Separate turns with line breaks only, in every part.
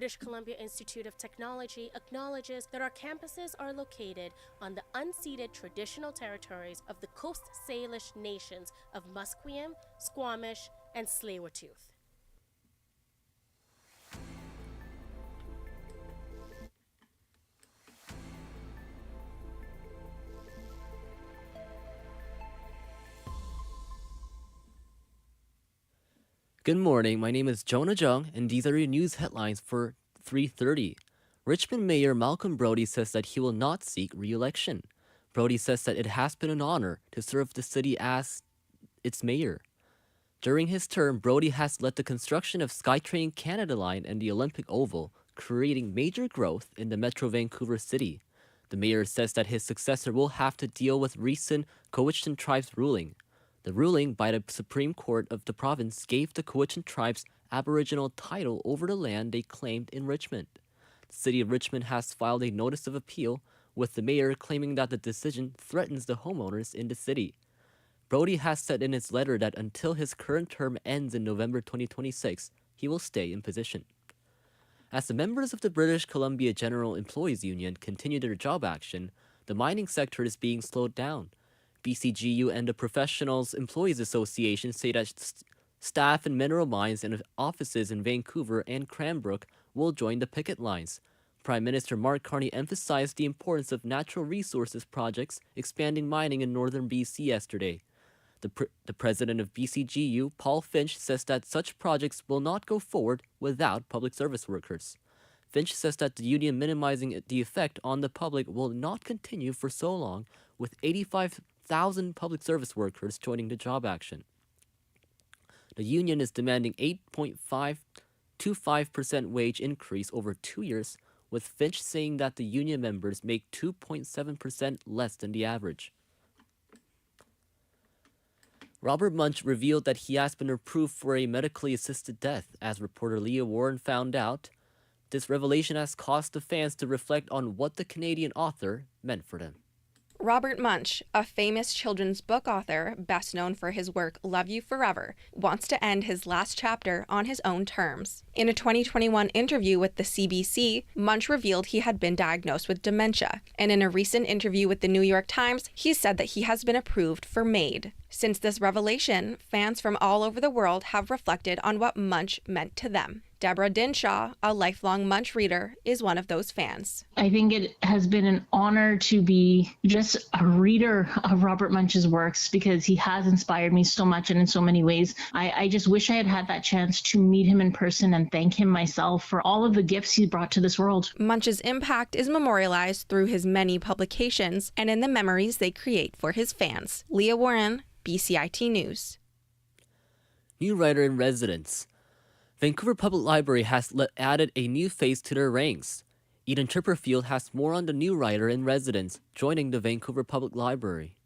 British Columbia Institute of Technology acknowledges that our campuses are located on the unceded traditional territories of the Coast Salish nations of Musqueam, Squamish, and Tsleil-Waututh.
Good morning, my name is Jonah Jung, and these are your news headlines for 3:30. Richmond Mayor Malcolm Brodie says that he will not seek re-election. Brodie says that it has been an honor to serve the city as its mayor. During his term, Brodie has led the construction of SkyTrain Canada Line and the Olympic Oval, creating major growth in the Metro Vancouver city. The mayor says that his successor will have to deal with recent Cowichan Tribes ruling. The ruling by the Supreme Court of the province gave the Cowichan Tribes Aboriginal title over the land they claimed in Richmond. The city of Richmond has filed a notice of appeal, with the mayor claiming that the decision threatens the homeowners in the city. Brodie has said in his letter that until his current term ends in November 2026, he will stay in position. As the members of the British Columbia General Employees Union continue their job action, the mining sector is being slowed down. BCGU and the Professionals Employees Association say that staff in mineral mines and offices in Vancouver and Cranbrook will join the picket lines. Prime Minister Mark Carney emphasized the importance of natural resources projects expanding mining in northern BC yesterday. The president of BCGU, Paul Finch, says that such projects will not go forward without public service workers. Finch says that the union minimizing the effect on the public will not continue for so long, with 85,000 public service workers joining the job action. The union is demanding 8.5% wage increase over 2 years, with Finch saying that the union members make 2.7% less than the average. Robert Munch revealed that he has been approved for a medically assisted death, as reporter Leah Warren found out. This revelation has caused the fans to reflect on what the Canadian author meant for them.
Robert Munch, a famous children's book author, best known for his work Love You Forever, wants to end his last chapter on his own terms. In a 2021 interview with the CBC, Munch revealed he had been diagnosed with dementia, and in a recent interview with the New York Times, he said that he has been approved for MAID. Since this revelation, fans from all over the world have reflected on what Munch meant to them. Deborah Dinshaw, a lifelong Munch reader, is one of those fans.
I think it has been an honor to be just a reader of Robert Munch's works, because he has inspired me so much and in so many ways. I just wish I had had that chance to meet him in person and thank him myself for all of the gifts he brought to this world.
Munch's impact is memorialized through his many publications and in the memories they create for his fans. Leah Warren, BCIT News.
New writer in residence. Vancouver Public Library has added a new face to their ranks. Eden Chipperfield has more on the new writer in residence joining the Vancouver Public Library.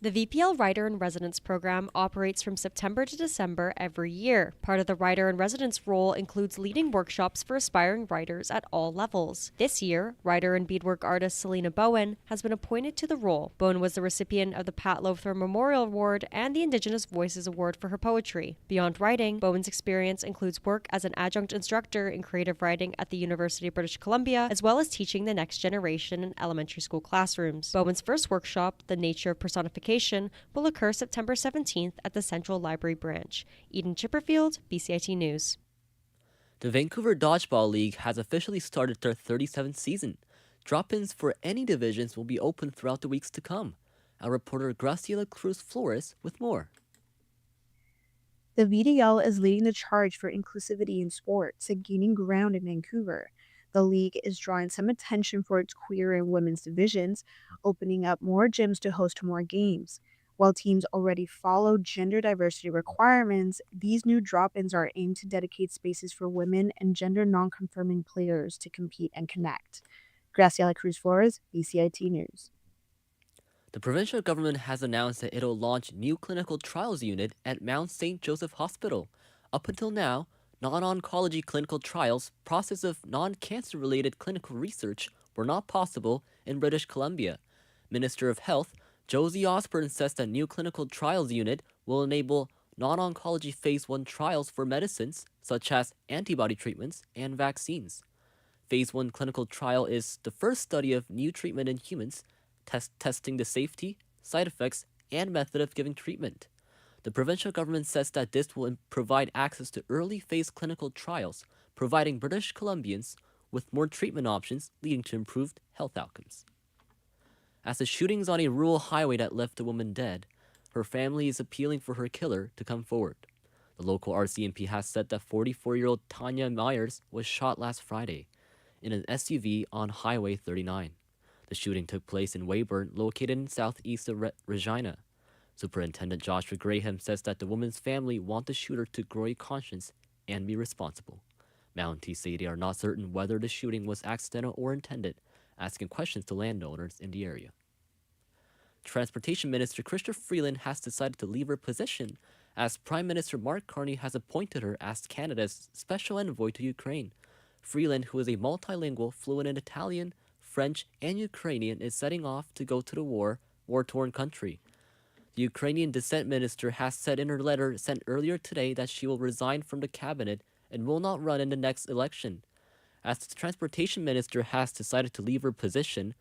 The VPL Writer in Residence program operates from September to December every year. Part of the Writer in Residence role includes leading workshops for aspiring writers at all levels. This year, writer and beadwork artist Selena Bowen has been appointed to the role. Bowen was the recipient of the Pat Lothar Memorial Award and the Indigenous Voices Award for her poetry. Beyond writing, Bowen's experience includes work as an adjunct instructor in creative writing at the University of British Columbia, as well as teaching the next generation in elementary school classrooms. Bowen's first workshop, The Nature of Personification, will occur September 17th at the Central Library branch. Eden Chipperfield, BCIT News.
The Vancouver Dodgeball League has officially started their 37th season. Drop-ins for any divisions will be open throughout the weeks to come. Our reporter Graciela Cruz Flores with more.
The VDL is leading the charge for inclusivity in sports and gaining ground in Vancouver. The league is drawing some attention for its queer and women's divisions, opening up more gyms to host more games. While teams already follow gender diversity requirements, these new drop-ins are aimed to dedicate spaces for women and gender non-conforming players to compete and connect. Graciela Cruz Flores, BCIT News.
The provincial government has announced that it'll launch new clinical trials unit at Mount St. Joseph Hospital. Up until now, non-oncology clinical trials, process of non-cancer related clinical research, were not possible in British Columbia. Minister of Health Josie Osborne says that new clinical trials unit will enable non-oncology phase 1 trials for medicines such as antibody treatments and vaccines. Phase 1 clinical trial is the first study of new treatment in humans, testing the safety, side effects, and method of giving treatment. The provincial government says that this will provide access to early phase clinical trials, providing British Columbians with more treatment options, leading to improved health outcomes. As the shootings on a rural highway that left a woman dead, her family is appealing for her killer to come forward. The local RCMP has said that 44-year-old Tanya Myers was shot last Friday in an SUV on Highway 39. The shooting took place in Weyburn, located in southeast of Regina. Superintendent Joshua Graham says that the woman's family want the shooter to grow a conscience and be responsible. Mounties say they are not certain whether the shooting was accidental or intended, asking questions to landowners in the area. Transportation Minister Chrystia Freeland has decided to leave her position as Prime Minister Mark Carney has appointed her as Canada's special envoy to Ukraine. Freeland, who is a multilingual, fluent in Italian, French, and Ukrainian, is setting off to go to the war-torn country. The Ukrainian Defense Minister has said in her letter sent earlier today that she will resign from the cabinet and will not run in the next election. As the Transportation Minister has decided to leave her position,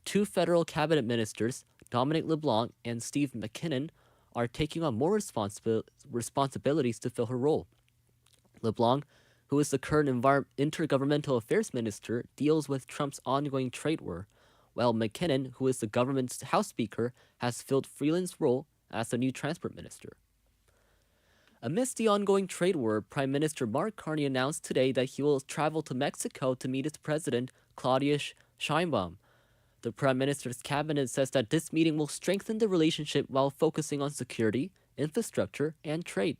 two federal cabinet ministers, Dominic LeBlanc and Steve McKinnon, are taking on more responsibilities to fill her role. LeBlanc, who is the current Intergovernmental Affairs Minister, deals with Trump's ongoing trade war, while McKinnon, who is the government's House Speaker, has filled Freeland's role as the new Transport Minister. Amidst the ongoing trade war, Prime Minister Mark Carney announced today that he will travel to Mexico to meet its president, Claudia Sheinbaum. The Prime Minister's cabinet says that this meeting will strengthen the relationship while focusing on security, infrastructure, and trade.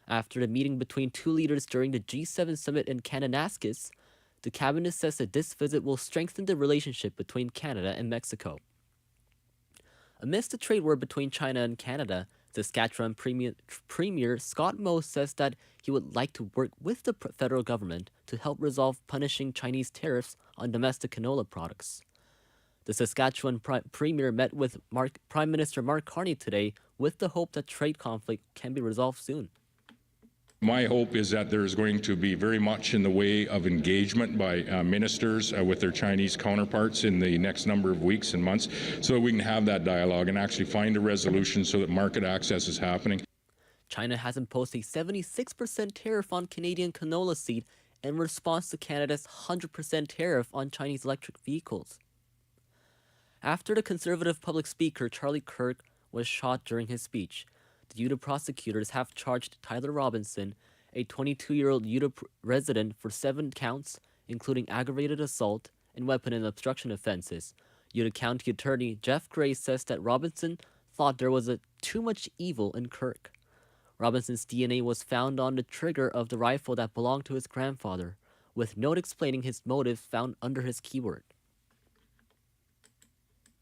After the meeting between two leaders during the G7 summit in Kananaskis, the cabinet says that this visit will strengthen the relationship between Canada and Mexico. Amidst the trade war between China and Canada, Saskatchewan Premier Scott Moe says that he would like to work with the federal government to help resolve punishing Chinese tariffs on domestic canola products. The Saskatchewan Premier met with Prime Minister Mark Carney today with the hope that trade conflict can be resolved soon.
My hope is that there is going to be very much in the way of engagement by ministers with their Chinese counterparts in the next number of weeks and months so that we can have that dialogue and actually find a resolution so that market access is happening.
China has imposed a 76% tariff on Canadian canola seed in response to Canada's 100% tariff on Chinese electric vehicles. After the Conservative public speaker Charlie Kirk was shot during his speech, the Utah prosecutors have charged Tyler Robinson, a 22-year-old Utah resident, for 7 counts, including aggravated assault and weapon and obstruction offenses. Utah County Attorney Jeff Gray says that Robinson thought there was too much evil in Kirk. Robinson's DNA was found on the trigger of the rifle that belonged to his grandfather, with note explaining his motive found under his keyboard.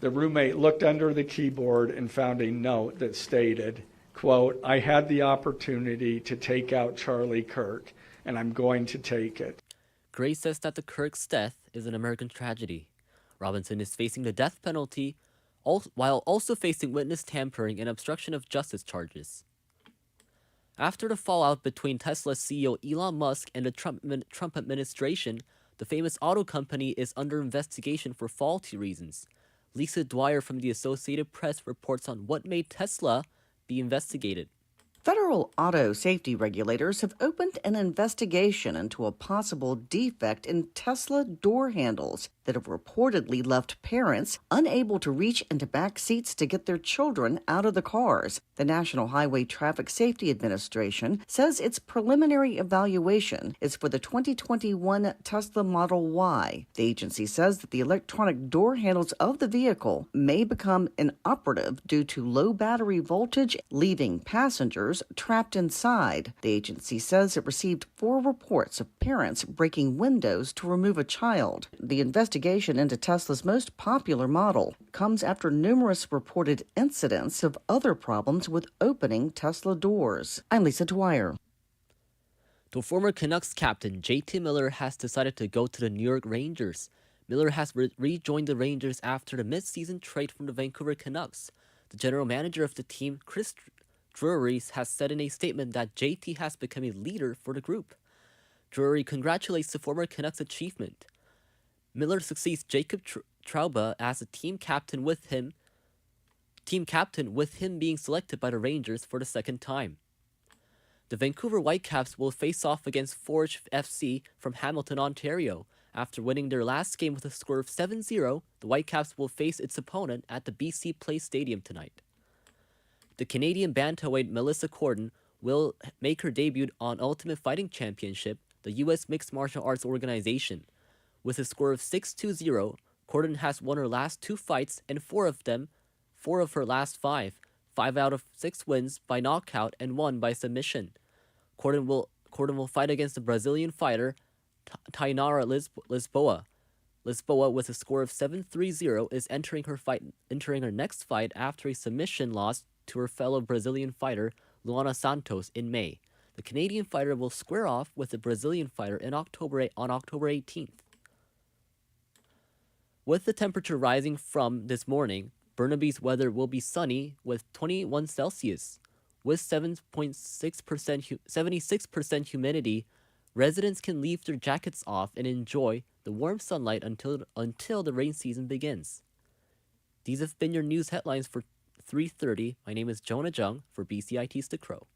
The roommate looked under the keyboard and found a note that stated, quote, "I had the opportunity to take out Charlie Kirk, and I'm going to take it."
Gray says that the Kirk's death is an American tragedy. Robinson is facing the death penalty while also facing witness tampering and obstruction of justice charges. After the fallout between Tesla CEO Elon Musk and the Trump administration, the famous auto company is under investigation for faulty reasons. Lisa Dwyer from the Associated Press reports on what made Tesla be investigated.
Federal auto safety regulators have opened an investigation into a possible defect in Tesla door handles that have reportedly left parents unable to reach into back seats to get their children out of the cars. The National Highway Traffic Safety Administration says its preliminary evaluation is for the 2021 Tesla Model Y. The agency says that the electronic door handles of the vehicle may become inoperative due to low battery voltage, leaving passengers trapped inside. The agency says it received 4 reports of parents breaking windows to remove a child. The investigation into Tesla's most popular model comes after numerous reported incidents of other problems with opening Tesla doors. I'm Lisa Dwyer.
The former Canucks captain JT Miller has decided to go to the New York Rangers. Miller has rejoined the Rangers after the mid-season trade from the Vancouver Canucks. The general manager of the team, Chris Drury has said in a statement that JT has become a leader for the group. Drury congratulates the former Canucks achievement. Miller succeeds Jacob Trouba as a team captain with him being selected by the Rangers for the second time. The Vancouver Whitecaps will face off against Forge FC from Hamilton, Ontario. After winning their last game with a score of 7-0, the Whitecaps will face its opponent at the BC Place Stadium tonight. The Canadian bantamweight Melissa Cordon will make her debut on Ultimate Fighting Championship, the U.S. Mixed Martial Arts Organization. With a score of 6-0, Cordon has won her last 2 fights and 4 of her last 5 out of 6 wins by knockout and 1 by submission. Cordon will fight against the Brazilian fighter Tainara Lisboa. Lisboa, with a score of 7-3-0, is entering her next fight after a submission loss to her fellow Brazilian fighter Luana Santos in May. The Canadian fighter will square off with the Brazilian fighter on October 18th. With the temperature rising from this morning, Burnaby's weather will be sunny with 21 Celsius. With 76% humidity, residents can leave their jackets off and enjoy the warm sunlight until the rain season begins. These have been your news headlines for 3:30. My name is Jonah Jung for BCIT's The Crow.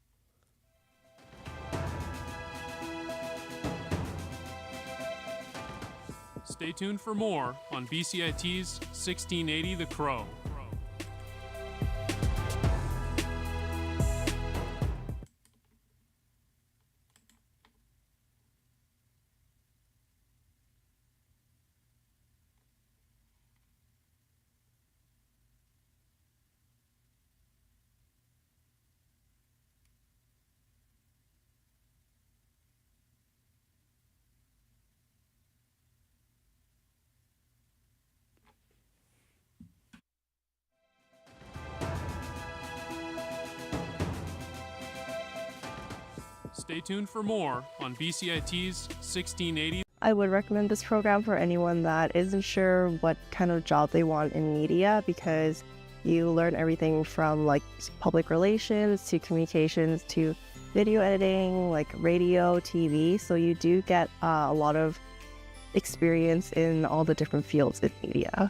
Stay tuned for more on BCIT's 1680 The Crow. Stay tuned for more on BCIT's 1680.
I would recommend this program for anyone that isn't sure what kind of job they want in media, because you learn everything from like public relations to communications to video editing, like radio, TV. So you do get a lot of experience in all the different fields in media.